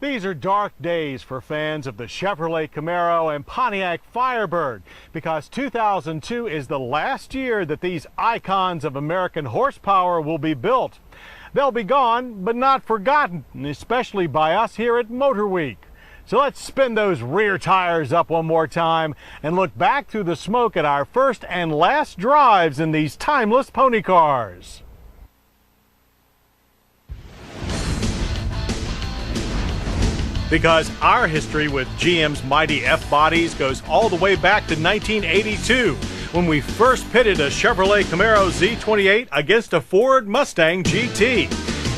These are dark days for fans of the Chevrolet Camaro and Pontiac Firebird because 2002 is the last year that these icons of American horsepower will be built. They'll be gone, but not forgotten, especially by us here at Motor Week. So let's spin those rear tires up one more time and look back through the smoke at our first and last drives in these timeless pony cars. Because our history with GM's mighty F-bodies goes all the way back to 1982, when we first pitted a Chevrolet Camaro Z28 against a Ford Mustang GT.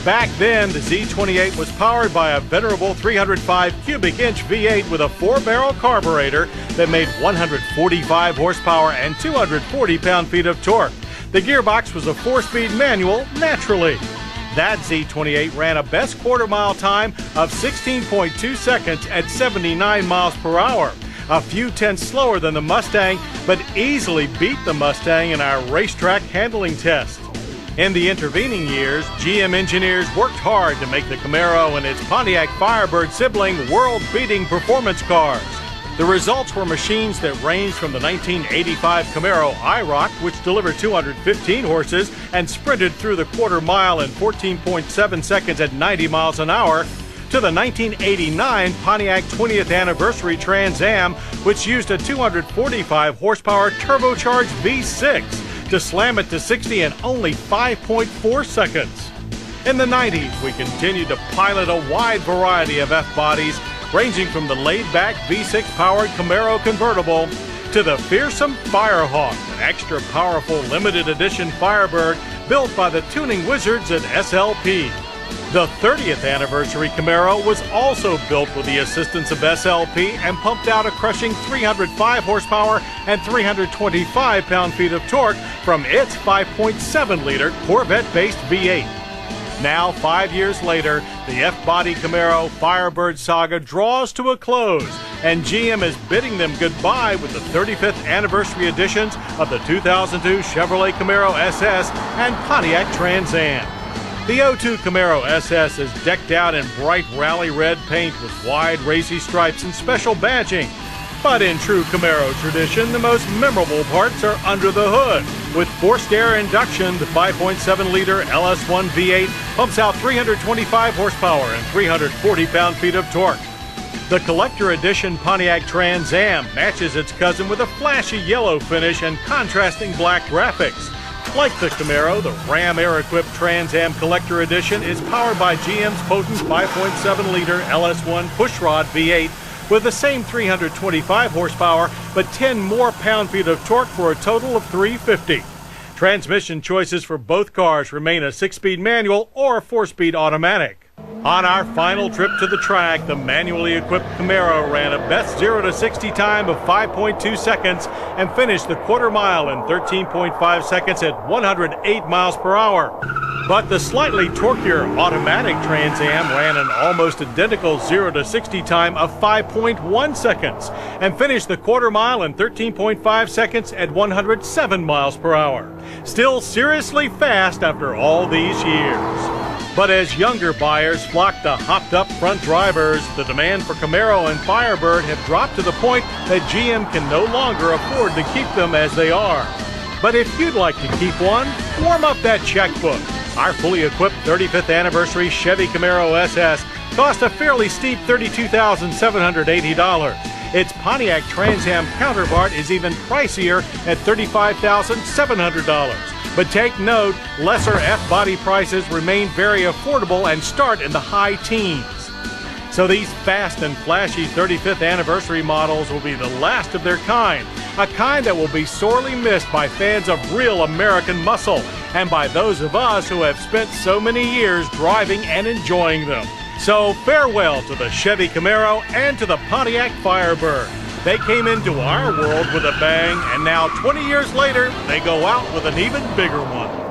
Back then, the Z28 was powered by a venerable 305 cubic inch V8 with a 4-barrel carburetor that made 145 horsepower and 240 pound-feet of torque. The gearbox was a 4-speed manual, naturally. That Z28 ran a best quarter-mile time of 16.2 seconds at 79 miles per hour. A few tenths slower than the Mustang, but easily beat the Mustang in our racetrack handling test. In the intervening years, GM engineers worked hard to make the Camaro and its Pontiac Firebird sibling world-beating performance cars. The results were machines that ranged from the 1985 Camaro IROC, which delivered 215 horses and sprinted through the quarter mile in 14.7 seconds at 90 miles an hour, to the 1989 Pontiac 20th Anniversary Trans Am, which used a 245 horsepower turbocharged V6 to slam it to 60 in only 5.4 seconds. In the 90s, we continued to pilot a wide variety of F-bodies, ranging from the laid-back V6-powered Camaro convertible to the fearsome Firehawk, an extra-powerful limited edition Firebird built by the tuning wizards at SLP. The 30th Anniversary Camaro was also built with the assistance of SLP and pumped out a crushing 305 horsepower and 325 pound-feet of torque from its 5.7-liter Corvette-based V8. Now, 5 years later, the F-body Camaro Firebird saga draws to a close, and GM is bidding them goodbye with the 35th anniversary editions of the 2002 Chevrolet Camaro SS and Pontiac Trans Am. The 02 Camaro SS is decked out in bright rally red paint with wide racy stripes and special badging. But in true Camaro tradition, the most memorable parts are under the hood. With forced air induction, the 5.7-liter LS1 V8 pumps out 325 horsepower and 340 pound-feet of torque. The collector edition Pontiac Trans Am matches its cousin with a flashy yellow finish and contrasting black graphics. Like the Camaro, the Ram Air-equipped Trans Am Collector Edition is powered by GM's potent 5.7-liter LS1 pushrod V8 with the same 325 horsepower, but 10 more pound-feet of torque for a total of 350. Transmission choices for both cars remain a 6-speed manual or 4-speed automatic. On our final trip to the track, the manually equipped Camaro ran a best 0 to 60 time of 5.2 seconds and finished the quarter mile in 13.5 seconds at 108 miles per hour. But the slightly torquier automatic Trans Am ran an almost identical 0 to 60 time of 5.1 seconds and finished the quarter mile in 13.5 seconds at 107 miles per hour. Still seriously fast after all these years. But as younger buyers flock to hopped-up front drivers, the demand for Camaro and Firebird have dropped to the point that GM can no longer afford to keep them as they are. But if you'd like to keep one, warm up that checkbook. Our fully equipped 35th Anniversary Chevy Camaro SS cost a fairly steep $32,780. Its Pontiac Trans Am counterpart is even pricier at $35,700. But take note, lesser F-body prices remain very affordable and start in the high teens. So these fast and flashy 35th anniversary models will be the last of their kind, a kind that will be sorely missed by fans of real American muscle and by those of us who have spent so many years driving and enjoying them. So farewell to the Chevy Camaro and to the Pontiac Firebird. They came into our world with a bang, and now 20 years later, they go out with an even bigger one.